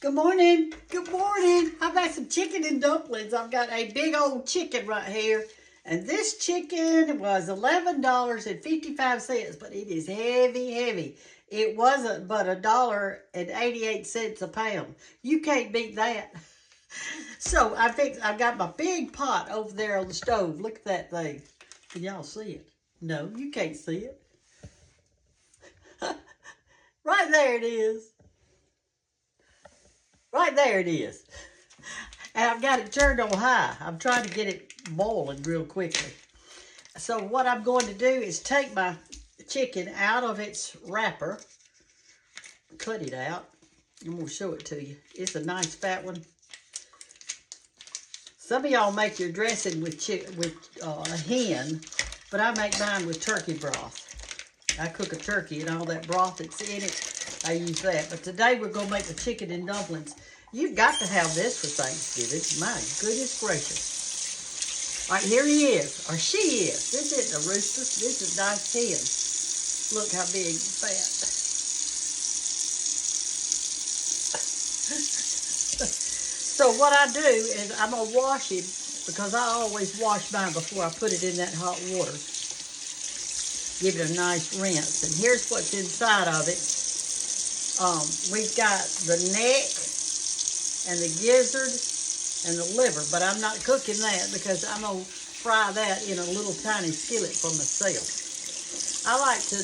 Good morning. Good morning. I've got some chicken and dumplings. I've got a big old chicken right here. And this chicken was $11.55, but it is heavy, heavy. It wasn't but $1.88 a pound. You can't beat that. So I've got my big pot over there on the stove. Look at that thing. Can y'all see it? No, you can't see it. Right there it is. Right there it is. And I've got it turned on high. I'm trying to get it boiling real quickly. So what I'm going to do is take my chicken out of its wrapper, cut it out. I'm going to show it to you. It's a nice fat one. Some of y'all make your dressing with a hen, but I make mine with turkey broth. I cook a turkey and all that broth that's in it, I use that. But today we're going to make the chicken and dumplings. You've got to have this for Thanksgiving. My goodness gracious. All right, here he is, or she is. This isn't a rooster. This is a nice hen. Look how big and fat. So what I do is I'm going to wash him, because I always wash mine before I put it in that hot water. Give it a nice rinse. And here's what's inside of it. We've got the neck and the gizzard and the liver, but I'm not cooking that because I'm going to fry that in a little tiny skillet for myself. I like to,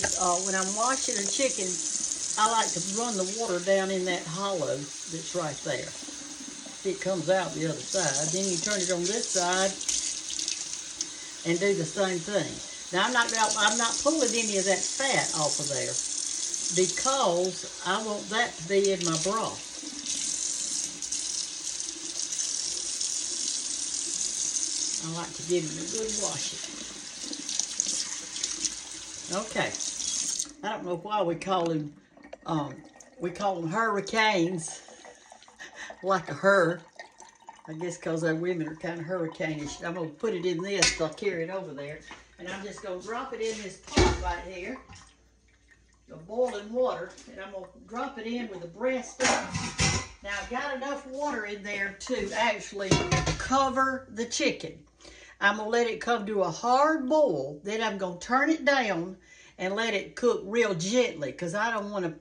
when I'm washing a chicken, I like to run the water down in that hollow that's right there. It comes out the other side. Then you turn it on this side and do the same thing. Now I'm not pulling any of that fat off of there because I want that to be in my broth. I like to give him a good washing. Okay. I don't know why we call them hurricanes. Like a her. I guess because our women are kind of hurricane-ish. I'm going to put it in this so I'll carry it over there. And I'm just going to drop it in this pot right here. The boiling water. And I'm going to drop it in with the breast up. Now I've got enough water in there to actually cover the chicken. I'm going to let it come to a hard boil. Then I'm going to turn it down and let it cook real gently, because I don't want to,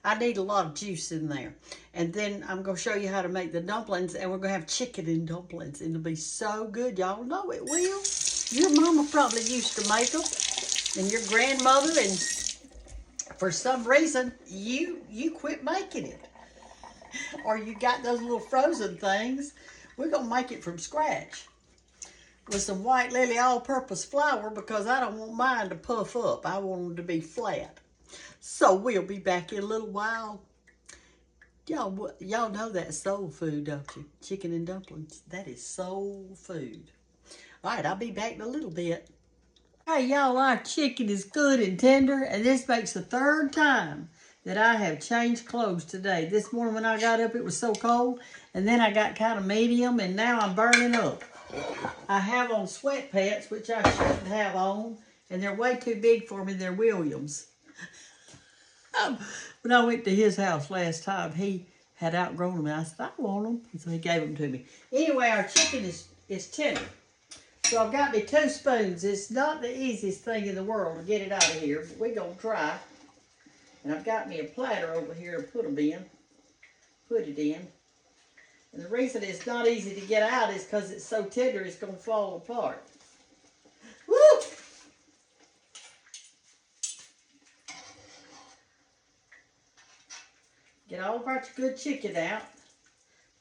I need a lot of juice in there. And then I'm going to show you how to make the dumplings, and we're going to have chicken and dumplings. It'll be so good. Y'all know it will. Your mama probably used to make them, and your grandmother, and for some reason, you quit making it. Or you got those little frozen things. We're going to make it from scratch with some white lily all-purpose flour, because I don't want mine to puff up. I want them to be flat. So we'll be back in a little while. Y'all know that's soul food, don't you? Chicken and dumplings. That is soul food. All right, I'll be back in a little bit. Hey, y'all, our chicken is good and tender, and this makes the third time that I have changed clothes today. This morning when I got up, it was so cold, and then I got kind of medium, and now I'm burning up. I have on sweatpants, which I shouldn't have on, and they're way too big for me. They're Williams. When I went to his house last time, he had outgrown them, and I said, I want them. And so he gave them to me. Anyway, our chicken is tender. So I've got me 2 spoons. It's not the easiest thing in the world to get it out of here, but we're going to try. And I've got me a platter over here to put it in. And the reason it's not easy to get out is because it's so tender it's going to fall apart. Woo! Get all of our good chicken out.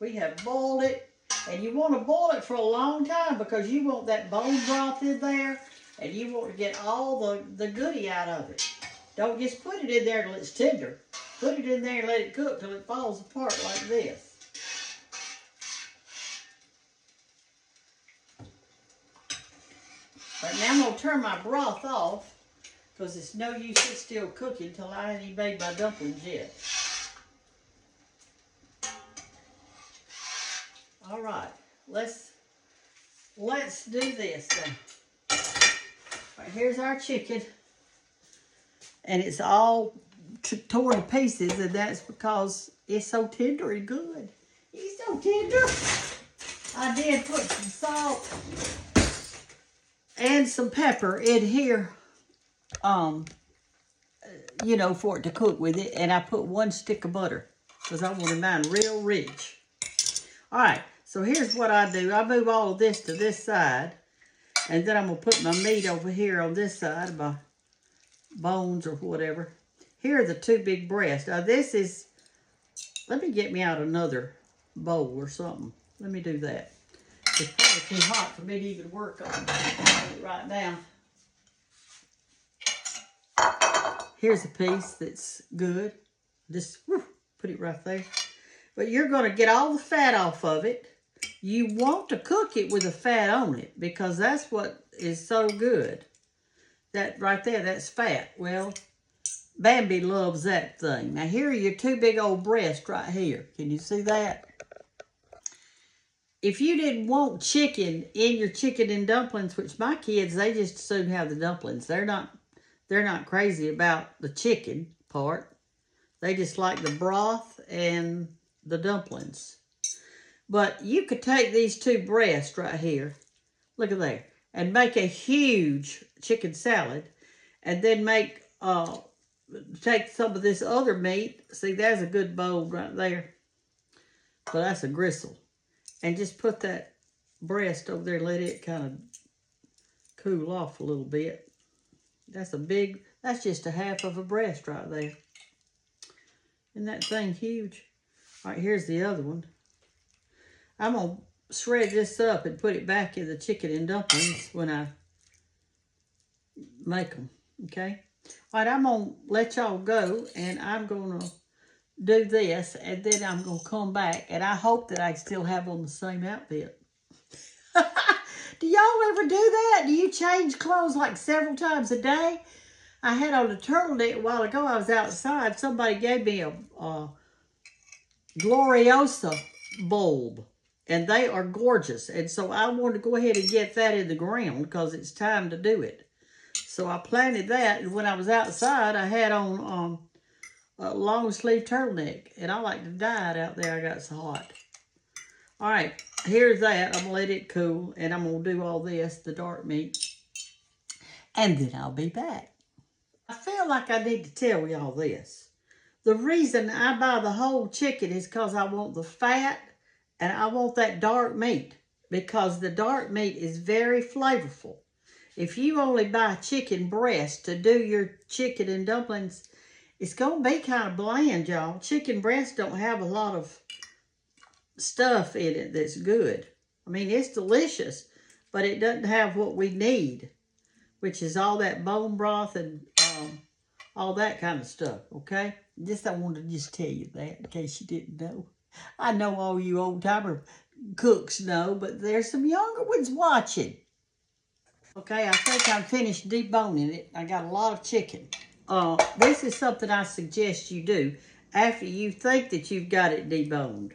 We have boiled it. And you want to boil it for a long time because you want that bone broth in there. And you want to get all the goodie out of it. Don't just put it in there till it's tender. Put it in there and let it cook till it falls apart like this. Right now I'm going to turn my broth off because it's no use it's still cooking till I ain't even made my dumplings yet. All right, let's do this then. All right, here's our chicken, and it's all torn to pieces, and that's because It's so tender and good. He's so tender. I did put some salt and some pepper in here, you know, for it to cook with it. And I put 1 stick of butter because I wanted mine real rich. All right, so here's what I do. I move all of this to this side, and then I'm going to put my meat over here on this side, my bones or whatever. Here are the 2 big breasts. Now this is, let me get me out another bowl or something. Let me do that. It's probably too hot for me to even work on it right now. Here's a piece that's good. Just put it right there. But you're going to get all the fat off of it. You want to cook it with the fat on it because that's what is so good. That right there, that's fat. Well, Bambi loves that thing. Now here are your 2 big old breasts right here. Can you see that? If you didn't want chicken in your chicken and dumplings, which my kids, they just as soon have the dumplings. They're not crazy about the chicken part. They just like the broth and the dumplings. But you could take these 2 breasts right here, look at there, and make a huge chicken salad, and then make take some of this other meat. See, there's a good bowl right there. So that's a gristle. And just put that breast over there, let it kind of cool off a little bit. That's just a half of a breast right there. Isn't that thing huge? All right, here's the other one. I'm going to shred this up and put it back in the chicken and dumplings when I make them, okay? All right, I'm going to let y'all go, and I'm going to do this, and then I'm going to come back, and I hope that I still have on the same outfit. Do y'all ever do that? Do you change clothes like several times a day? I had on a turtleneck a while ago. I was outside. Somebody gave me a Gloriosa bulb, and they are gorgeous. And so I wanted to go ahead and get that in the ground because it's time to do it. So I planted that, and when I was outside, I had on a long sleeve turtleneck, and I like to dye it out there. I got so hot. All right, here's that. I'm gonna let it cool, and I'm gonna do all this, the dark meat, and then I'll be back. I feel like I need to tell y'all this. The reason I buy the whole chicken is because I want the fat, and I want that dark meat, because the dark meat is very flavorful. If you only buy chicken breast to do your chicken and dumplings, it's going to be kind of bland, y'all. Chicken breasts don't have a lot of stuff in it that's good. I mean, it's delicious, but it doesn't have what we need, which is all that bone broth and all that kind of stuff, okay? I wanted to just tell you that in case you didn't know. I know all you old-timer cooks know, but there's some younger ones watching. Okay, I think I'm finished deboning it. I got a lot of chicken. This is something I suggest you do after you think that you've got it deboned.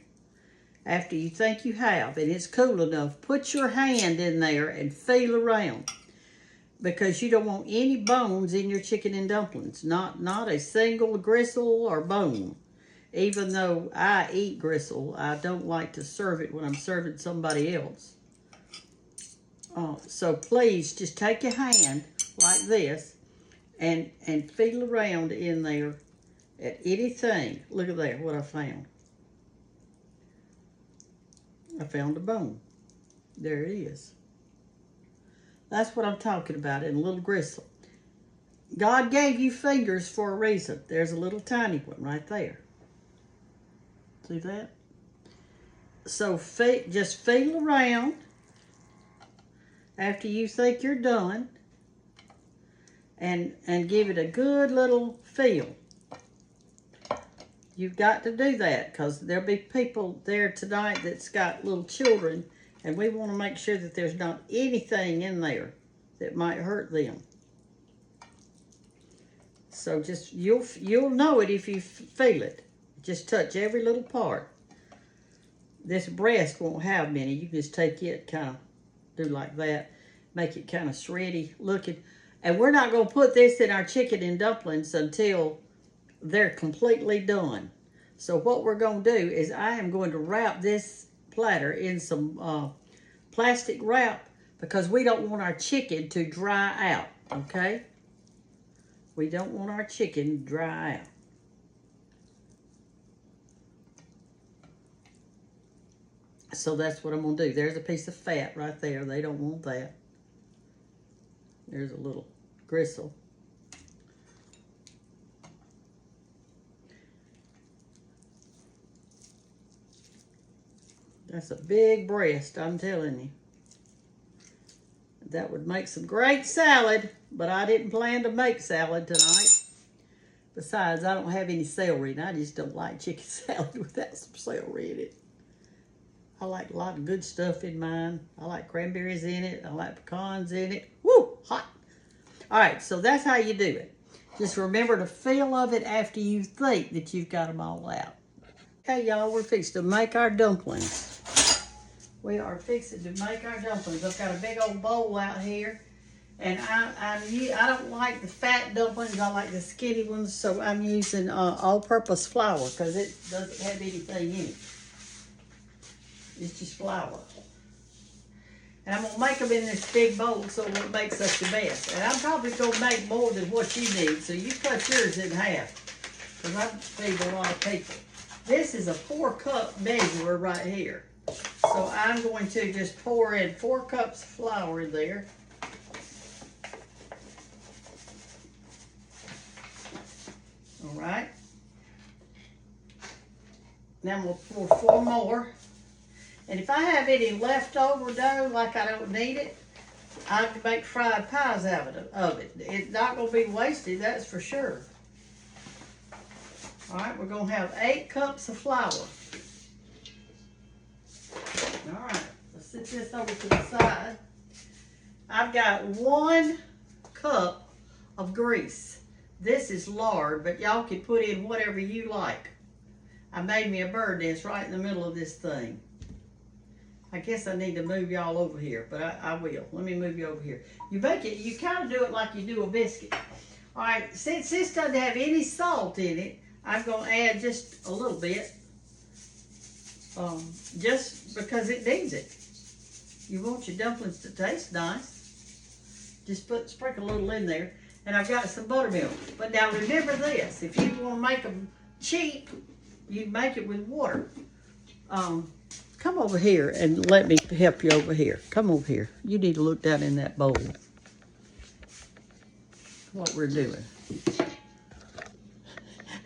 After you think you have, and it's cool enough, put your hand in there and feel around. Because you don't want any bones in your chicken and dumplings. Not a single gristle or bone. Even though I eat gristle, I don't like to serve it when I'm serving somebody else. So please just take your hand like this and feel around in there at anything. Look at there, what I found. I found a bone. There it is. That's what I'm talking about, in a little gristle. God gave you fingers for a reason. There's a little tiny one right there. See that? So just feel around after you think you're done and give it a good little feel. You've got to do that because there'll be people there tonight that's got little children, and we want to make sure that there's not anything in there that might hurt them. So just, you'll know it if you feel it. Just touch every little part. This breast won't have many. You can just take it, kind of do like that. Make it kind of shreddy looking. And we're not going to put this in our chicken and dumplings until they're completely done. So what we're going to do is I am going to wrap this platter in some plastic wrap because we don't want our chicken to dry out, okay? We don't want our chicken to dry out. So that's what I'm going to do. There's a piece of fat right there. They don't want that. There's a little gristle. That's a big breast, I'm telling you. That would make some great salad, but I didn't plan to make salad tonight. Besides, I don't have any celery, and I just don't like chicken salad without some celery in it. I like a lot of good stuff in mine. I like cranberries in it. I like pecans in it. Woo, hot. All right, so that's how you do it. Just remember the feel of it after you think that you've got them all out. Okay, y'all, we're fixing to make our dumplings. We are fixing to make our dumplings. I've got a big old bowl out here, and I don't like the fat dumplings. I like the skinny ones, so I'm using all-purpose flour because it doesn't have anything in it. It's just flour. And I'm going to make them in this big bowl so it won't make such a mess. And I'm probably going to make more than what you need, so you cut yours in half because I'm feeding a lot of people. This is a 4-cup measurer right here. So I'm going to just pour in 4 cups of flour in there. All right. Then we'll pour 4 more. And if I have any leftover dough, like I don't need it, I can make fried pies out of it. It's not going to be wasted, that's for sure. All right, we're going to have 8 cups of flour. All right, let's set this over to the side. I've got 1 cup of grease. This is lard, but y'all can put in whatever you like. I made me a bird nest right in the middle of this thing. I guess I need to move y'all over here, but I will. Let me move you over here. You make it, you kind of do it like you do a biscuit. All right, since this doesn't have any salt in it, I'm going to add just a little bit. Just because it needs it. You want your dumplings to taste nice. Just sprinkle a little in there. And I've got some buttermilk. But now remember this, if you want to make them cheap, you make it with water. Come over here and let me help you over here. Come over here. You need to look down in that bowl. What we're doing.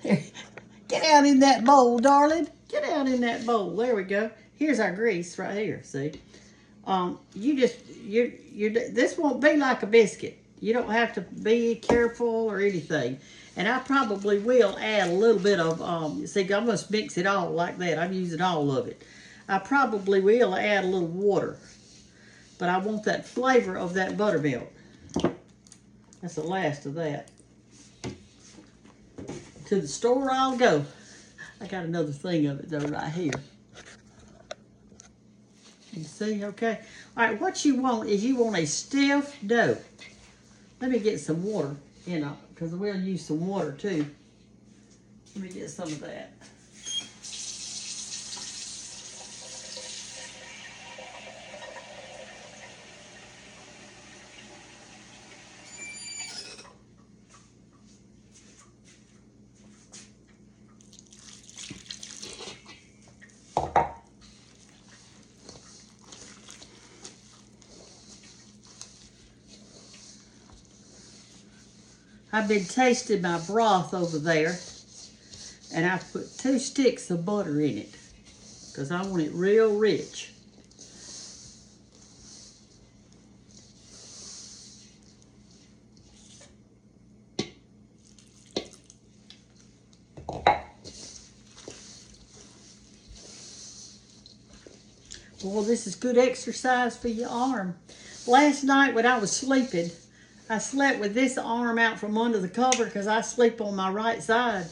Get out in that bowl, darling. Get out in that bowl. There we go. Here's our grease right here. See, this won't be like a biscuit. You don't have to be careful or anything. And I probably will add a little bit of see, I must mix it all like that. I'm using all of it. I probably will add a little water, but I want that flavor of that buttermilk. That's the last of that. To the store I'll go. I got another thing of it though right here. You see, okay? All right, what you want is you want a stiff dough. Let me get some water, you know, because we'll use some water too. Let me get some of that. I've been tasting my broth over there, and I've put 2 sticks of butter in it because I want it real rich. Well, this is good exercise for your arm. Last night when I was sleeping, I slept with this arm out from under the cover because I sleep on my right side.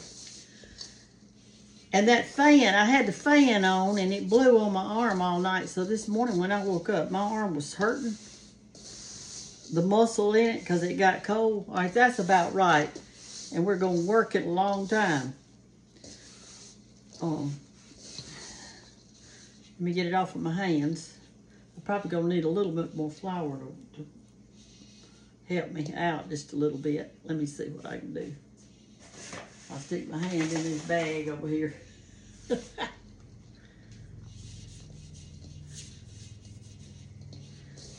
And that fan, I had the fan on and it blew on my arm all night. So this morning when I woke up, my arm was hurting. The muscle in it because it got cold. All right, that's about right. And we're going to work it a long time. let me get it off of my hands. I'm probably gonna need a little bit more flour to help me out just a little bit. Let me see what I can do. I'll stick my hand in this bag over here.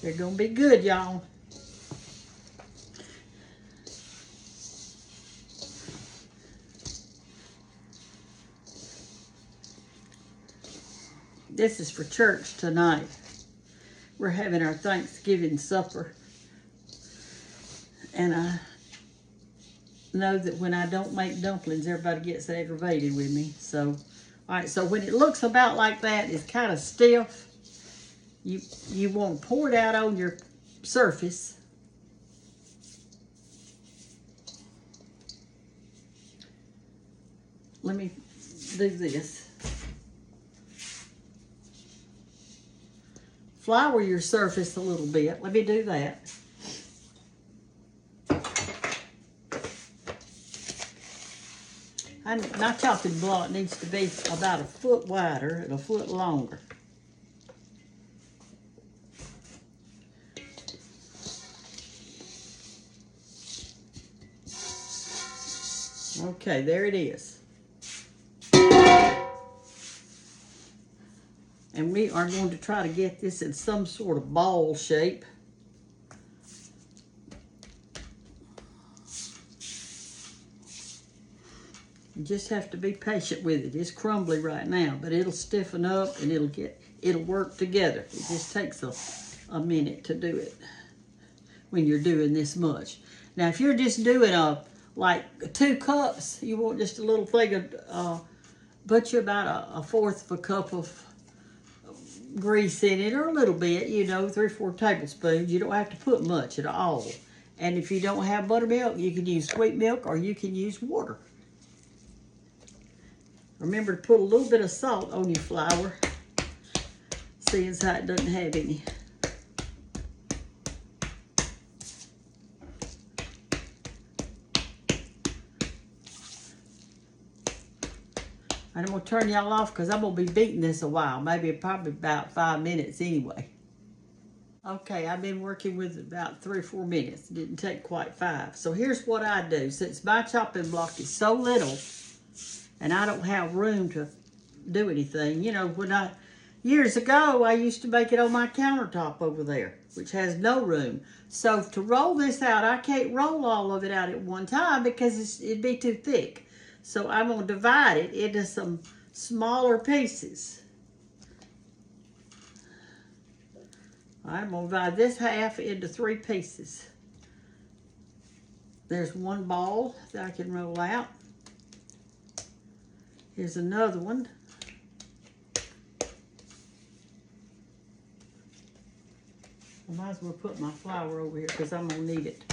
They're gonna be good, y'all. This is for church tonight. We're having our Thanksgiving supper. And I know that when I don't make dumplings, everybody gets aggravated with me. So, all right, so when it looks about like that, it's kind of stiff. You want to pour it out on your surface. Let me do this. Flour your surface a little bit. Let me do that. My chopping block needs to be about 1 foot wider and 1 foot longer. Okay, there it is. And we are going to try to get this in some sort of ball shape. You just have to be patient with it. It's crumbly right now, but it'll stiffen up and it'll work together. It just takes a minute to do it when you're doing this much. Now, if you're just doing like 2 cups, you want just a little thing of, put you about a 1/4 of a cup of grease in it, or a little bit, 3 or 4 tablespoons. You don't have to put much at all. And if you don't have buttermilk, you can use sweet milk or you can use water. Remember to put a little bit of salt on your flour, seeing as how it doesn't have any. I'm going to turn y'all off because I'm going to be beating this a while. Probably about 5 minutes anyway. Okay, I've been working with it about 3 or 4 minutes. It didn't take quite 5. So here's what I do. Since my chopping block is so little and I don't have room to do anything, years ago, I used to make it on my countertop over there, which has no room. So to roll this out, I can't roll all of it out at one time because it'd be too thick. So I'm going to divide it into some smaller pieces. I'm going to divide this half into 3 pieces. There's one ball that I can roll out. Here's another one. I might as well put my flour over here because I'm going to need it.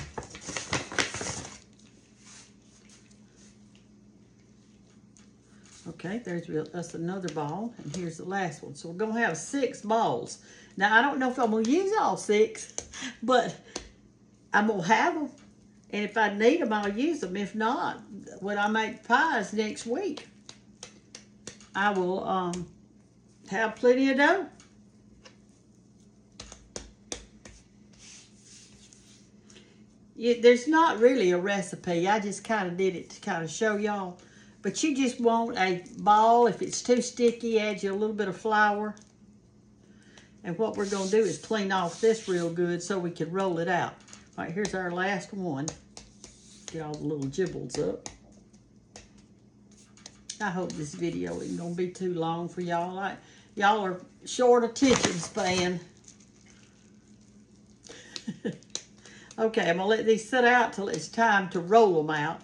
Okay, that's another ball, and here's the last one. So we're going to have 6 balls. Now, I don't know if I'm going to use all 6, but I'm going to have them. And if I need them, I'll use them. If not, when I make pies next week, I will have plenty of dough. There's not really a recipe. I just kind of did it to kind of show y'all. But you just want a ball. If it's too sticky, add you a little bit of flour. And what we're going to do is clean off this real good so we can roll it out. All right, here's our last one. Get all the little gibbles up. I hope this video isn't going to be too long for y'all. Y'all are short attention span. Okay, I'm going to let these sit out till it's time to roll them out.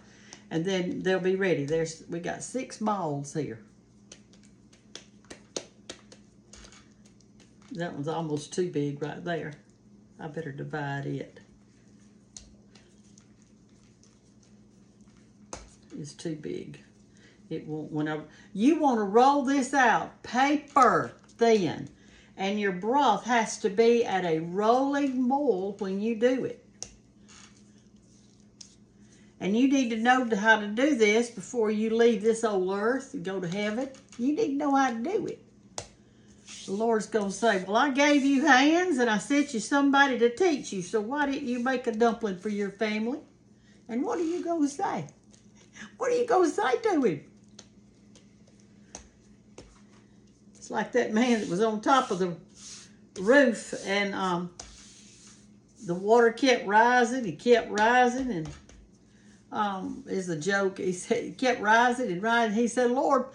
And then they'll be ready. We got 6 balls here. That one's almost too big right there. I better divide it. It's too big. It won't. You want to roll this out paper thin, and your broth has to be at a rolling boil when you do it. And you need to know how to do this before you leave this old earth and go to heaven. You need to know how to do it. The Lord's going to say, well, I gave you hands and I sent you somebody to teach you. So why didn't you make a dumpling for your family? And what are you going to say? What are you going to say to him? It's like that man that was on top of the roof and the water kept rising. It kept rising and is a joke. He said it kept rising and rising. He said, Lord,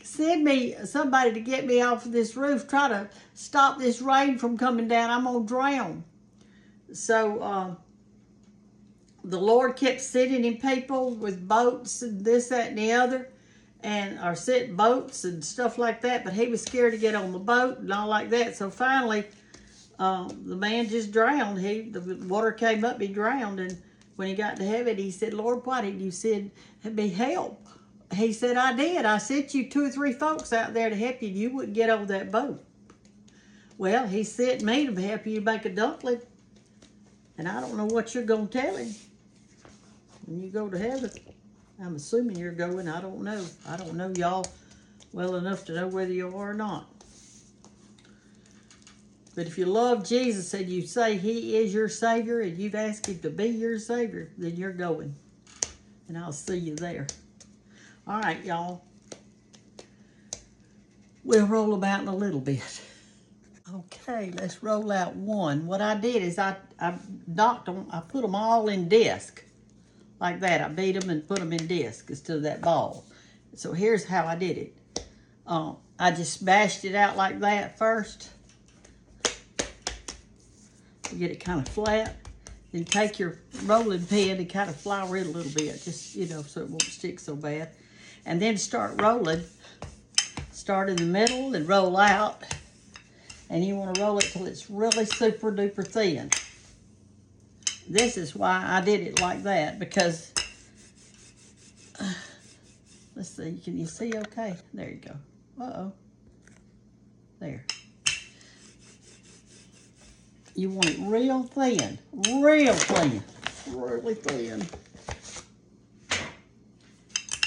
send me somebody to get me off of this roof. Try to stop this rain from coming down. I'm going to drown. So the Lord kept sending him people with boats and this, that, and the other. Or sent boats and stuff like that. But he was scared to get on the boat and all like that. So finally, the man just drowned. The water came up, he drowned. And when he got to heaven, he said, Lord, why didn't you send me help? He said, I did. I sent you 2 or 3 folks out there to help you, and you wouldn't get on that boat. Well, he sent me to help you make a dumpling. And I don't know what you're going to tell him when you go to heaven. I'm assuming you're going. I don't know. I don't know y'all well enough to know whether you are or not. But if you love Jesus and you say he is your Savior and you've asked him to be your Savior, then you're going. And I'll see you there. All right, y'all. We'll roll them out in a little bit. Okay, let's roll out one. What I did is I knocked them. I put them all in disc. Like that. I beat them and put them in disc instead of that ball. So here's how I did it. I just smashed it out like that first. To get it kind of flat. Then take your rolling pin and kind of flour it a little bit. Just, so it won't stick so bad. And then start rolling. Start in the middle and roll out. And you want to roll it till it's really super duper thin. This is why I did it like that, because, let's see, can you see okay? There you go. Uh-oh. There. You want it real thin, really thin.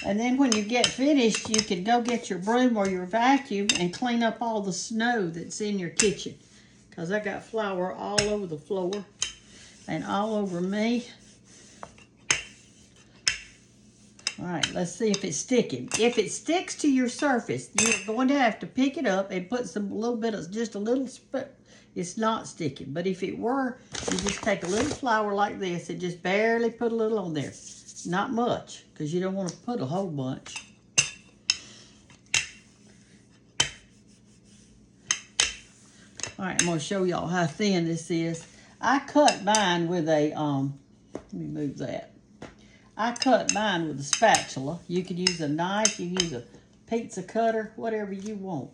And then when you get finished, you can go get your broom or your vacuum and clean up all the snow that's in your kitchen. Because I got flour all over the floor. And all over me. All right, let's see if it's sticking. If it sticks to your surface, you're going to have to pick it up and put just a little spit. It's not sticking. But if it were, you just take a little flour like this and just barely put a little on there. Not much, because you don't want to put a whole bunch. All right, I'm going to show y'all how thin this is. I cut mine with a, let me move that. I cut mine with a spatula. You could use a knife, you can use a pizza cutter, whatever you want.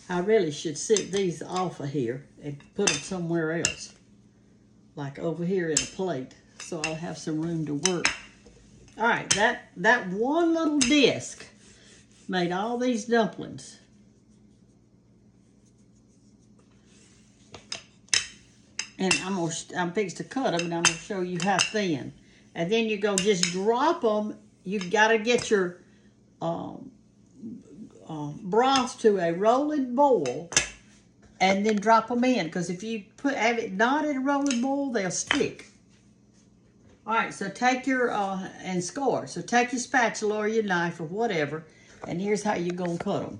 I really should sit these off of here and put them somewhere else. Like over here in a plate, so I'll have some room to work. All right, that one little disc made all these dumplings. And I'm fixed to cut them, and I'm gonna show you how thin. And then you go just drop them. You've got to get your broth to a rolling boil, and then drop them in. Because if you have it not in a rolling boil, they'll stick. All right, so take your and score. So take your spatula or your knife or whatever. And here's how you're going to cut them.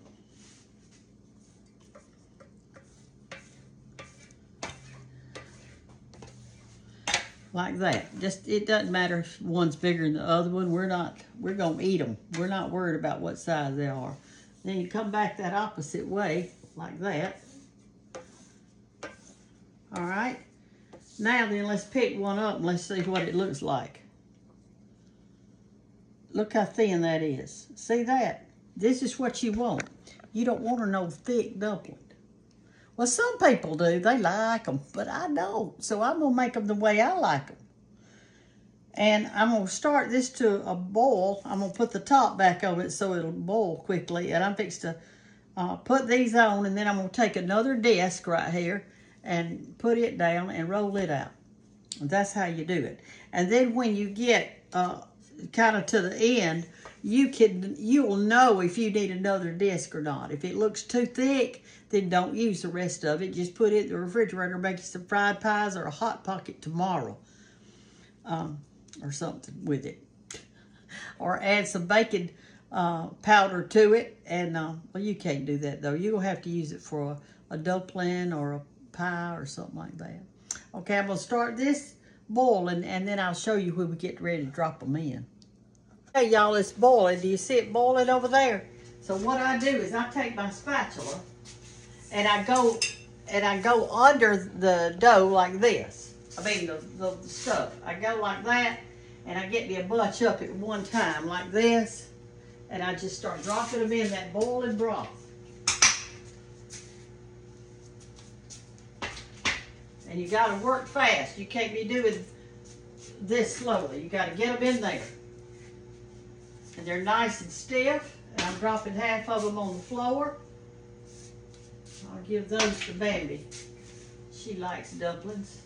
Like that. It doesn't matter if one's bigger than the other one. We're going to eat them. We're not worried about what size they are. Then you come back that opposite way, like that. All right. Now then, let's pick one up and let's see what it looks like. Look how thin that is. See that? This is what you want. You don't want no thick dumpling. Well, some people do. They like them, but I don't. So I'm going to make them the way I like them. And I'm going to start this to a boil. I'm going to put the top back on it so it'll boil quickly. And I'm fixed to put these on, and then I'm going to take another disc right here and put it down and roll it out. That's how you do it. And then when you get kind of to the end, you will know if you need another disc or not. If it looks too thick, then don't use the rest of it. Just put it in the refrigerator, make you some fried pies or a Hot Pocket tomorrow, or something with it. Or add some baking powder to it. And, well, you can't do that, though. You're going to have to use it for a dumpling or a pie or something like that. Okay, I'm going to start this boiling, and then I'll show you when we get ready to drop them in. Hey, y'all, it's boiling. Do you see it boiling over there? So what I do is I take my spatula, and I go under the dough like this. I mean, the stuff. I go like that, and I get me a bunch up at one time like this, and I just start dropping them in that boiling broth. And you got to work fast. You can't be doing this slowly. You got to get them in there. And they're nice and stiff. And I'm dropping half of them on the floor. I'll give those to Bambi. She likes dumplings.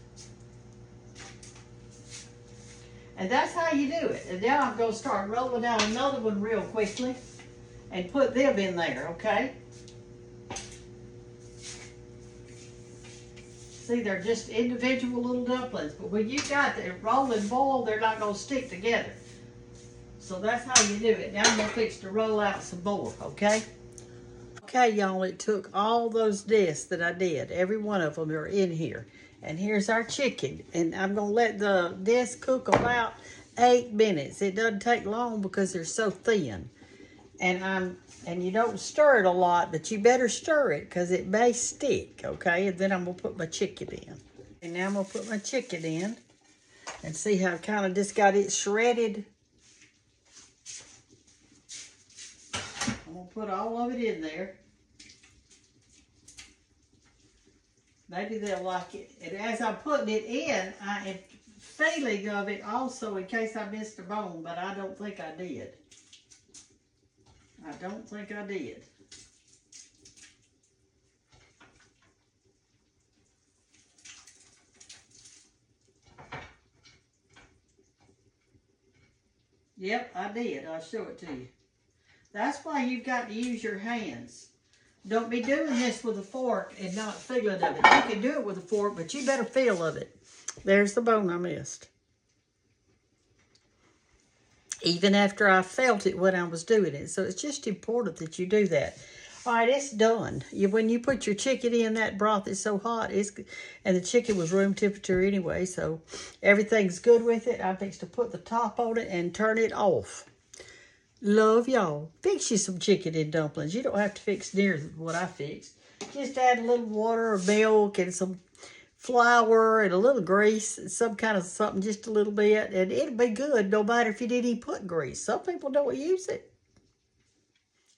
And that's how you do it. And now I'm going to start rolling out another one real quickly and put them in there, okay? See, they're just individual little dumplings. But when you got the rolling ball, they're not going to stick together. So that's how you do it. Now I'm going to fix to roll out some more, okay? Okay, y'all, it took all those discs that I did. Every one of them are in here. And here's our chicken. And I'm going to let the disc cook about 8 minutes. It doesn't take long because they're so thin. And you don't stir it a lot, but you better stir it because it may stick, okay? And then I'm going to put my chicken in. And now I'm going to put my chicken in and see how I kind of just got it shredded. I'm going to put all of it in there. Maybe they'll like it. And as I'm putting it in, I am feeling of it also in case I missed a bone, but I don't think I did. I don't think I did. Yep, I did. I'll show it to you. That's why you've got to use your hands. Don't be doing this with a fork and not feeling of it. You can do it with a fork, but you better feel of it. There's the bone I missed. Even after I felt it when I was doing it. So it's just important that you do that. All right, it's done. When you put your chicken in, that broth is so hot. And the chicken was room temperature anyway, so everything's good with it. I'm fixing to put the top on it and turn it off. Love y'all. Fix you some chicken and dumplings. You don't have to fix near what I fixed. Just add a little water or milk and some flour and a little grease and some kind of something, just a little bit, and it'll be good no matter if you didn't even put grease. Some people don't use it.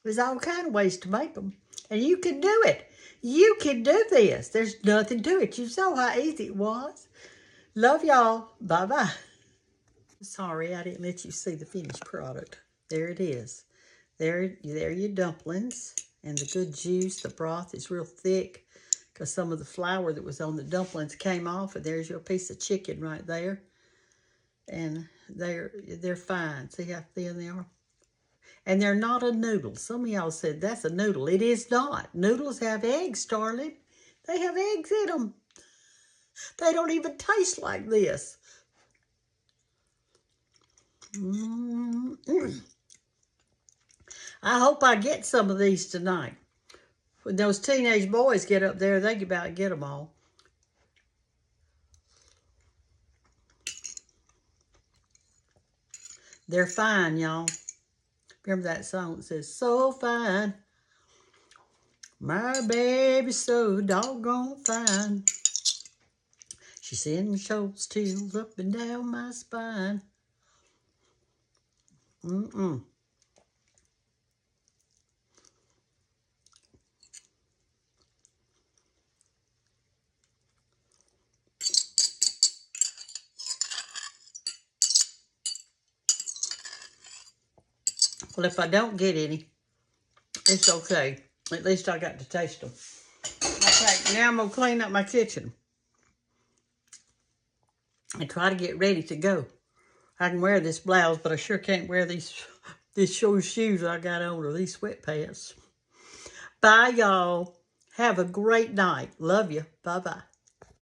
There's all kind of ways to make them, and you can do it. You can do this. There's nothing to it. You saw how easy it was. Love y'all. Bye-bye. Sorry I didn't let you see the finished product. There it is. There are your dumplings and the good juice. The broth is real thick because some of the flour that was on the dumplings came off. And there's your piece of chicken right there. And they're fine. See how thin they are? And they're not a noodle. Some of y'all said that's a noodle. It is not. Noodles have eggs, darling. They have eggs in them. They don't even taste like this. I hope I get some of these tonight. When those teenage boys get up there, they can about get them all. They're fine, y'all. Remember that song that says, so fine. My baby's so doggone fine. She sends those chills up and down my spine. Well, if I don't get any, it's okay. At least I got to taste them. Okay, now I'm going to clean up my kitchen. and try to get ready to go. I can wear this blouse, but I sure can't wear these shoes I got on or these sweatpants. Bye, y'all. Have a great night. Love you. Bye-bye.